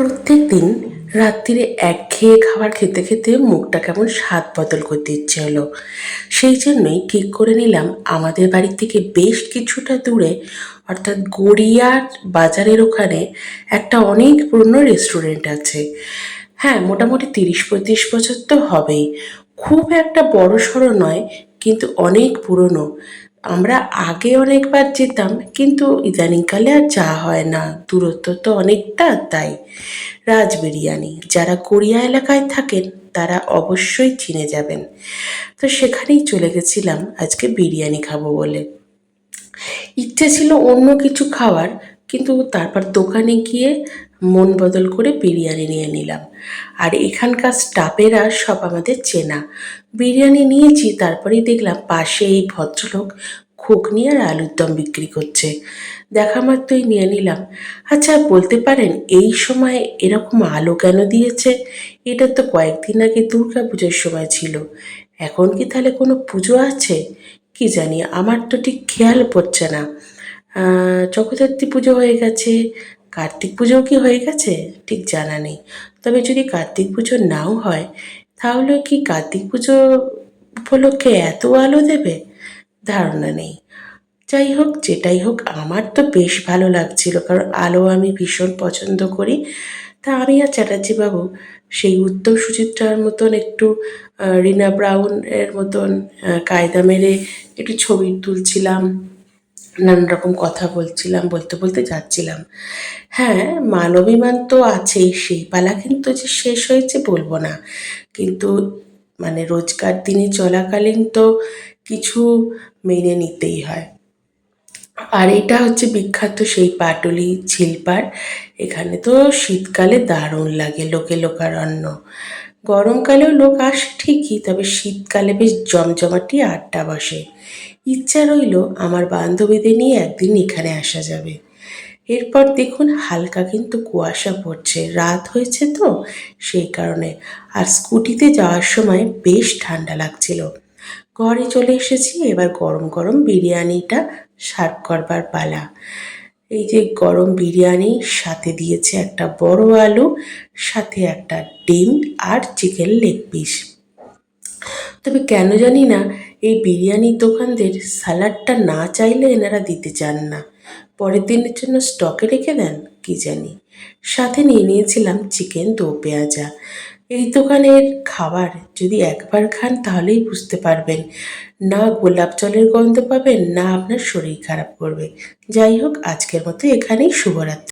প্রত্যেকদিন রাত্তিরে একঘেয়ে খাবার খেতে খেতে মুখটা কেমন স্বাদ বদল করতে ইচ্ছে হলো। সেই জন্যই ঠিক করে নিলাম আমাদের বাড়ি থেকে বেশ কিছুটা দূরে, অর্থাৎ গড়িয়ার বাজারের ওখানে একটা অনেক পুরনো রেস্টুরেন্ট আছে। হ্যাঁ, মোটামুটি ৩০-৩৫ বছর তো হবেই। খুব একটা বড় সড়ো নয়, কিন্তু অনেক পুরনো। আমরা আগে অনেকবার যেতাম, কিন্তু ইদানিংকালে আর যাওয়া হয় না, দূরত্ব তো অনেকটা, তাই। রাজ বিরিয়ানি, যারা কোরিয়া এলাকায় থাকেন তারা অবশ্যই চিনে যাবেন। তো সেখানেই চলে গেছিলাম আজকে বিরিয়ানি খাবো বলে। ইচ্ছে ছিল অন্য কিছু খাওয়ার, কিন্তু তারপর দোকানে গিয়ে মন বদল করে বিরিয়ানি নিয়ে নিলাম। আর এখানকার স্টাফেরা সব আমাদের চেনা। বিরিয়ানি নিয়েছি, তারপরেই দেখলাম পাশে এই ভদ্রলোক ঘুগনি আর আলুর দম বিক্রি করছে। দেখা মাত্রই নিয়ে নিলাম। আচ্ছা, বলতে পারেন এই সময় এরকম আলো কেন দিয়েছে? এটা তো কয়েকদিন আগে দুর্গা পুজোর সময় ছিল। এখন কি তাহলে কোনো পুজো আছে? কি জানি, আমার তো ঠিক খেয়াল পড়ছে না। জগদ্ধাত্রী পুজো হয়ে গেছে, কার্তিক পুজোও কি হয়ে গেছে ঠিক জানা নেই। তবে যদি কার্তিক পুজো নাও হয়, তাহলে কি কার্তিক পুজো উপলক্ষে এত আলো দেবে? ধারণা নেই। যাই হোক, যেটাই হোক, আমার তো বেশ ভালো লাগছিল, কারণ আলো আমি ভীষণ পছন্দ করি। তা আমি আর চ্যাটার্জি বাবু সেই উত্তম সুচিত্রার মতন একটু রিনা ব্রাউন এর মতন কায়দা মেরে একটু ছবি তুলছিলাম, নানান রকম কথা বলছিলাম, বলতে বলতে যাচ্ছিলাম। হ্যাঁ, মানবিমান তো আছেই, সেই পালা কিন্তু যে শেষ হয়েছে বলবো না। কিন্তু মানে রোজকার দিনে চলাকালীন তো কিছু মেনে নিতেই হয়। আর এটা হচ্ছে বিখ্যাত সেই পাটুলি ঝিলপাড়। এখানে তো শীতকালে দারুণ লাগে, লোকে লোকারণ্য। গরমকালেও লোক আসে ঠিকই, তবে শীতকালে বেশ জমজমাটি আড্ডা বসে। ইচ্ছা রইল আমার বান্ধবীদের নিয়ে একদিন এখানে আসা যাবে। এরপর দেখুন হালকা কিন্তু কুয়াশা পড়ছে, রাত হয়েছে তো সেই কারণে। আর স্কুটিতে যাওয়ার সময় বেশ ঠান্ডা লাগছিল। ঘরে চলে এসেছি, এবার গরম গরম বিরিয়ানিটা সার্ভ করবার পালা। এই যে গরম বিরিয়ানি, সাথে দিয়েছে একটা বড় আলু, সাথে একটা ডিম আর চিকেন লেগ পিস। তবে কেন জানি না এই বিরিয়ানির দোকানদের স্যালাডটা না চাইলে এনারা দিতে চান না, পরের দিনের জন্য স্টকে রেখে দেন কি জানি। সাথে নিয়ে নিয়েছিলাম চিকেন দো পেঁয়াজা। এই দোকানের খাবার যদি একবার খান তাহলেই বুঝতে পারবেন, না গোলাপ জলের গন্ধ পাবেন, না আপনার শরীর খারাপ করবে। যাই হোক, আজকের মতো এখানেই, শুভরাত্রি।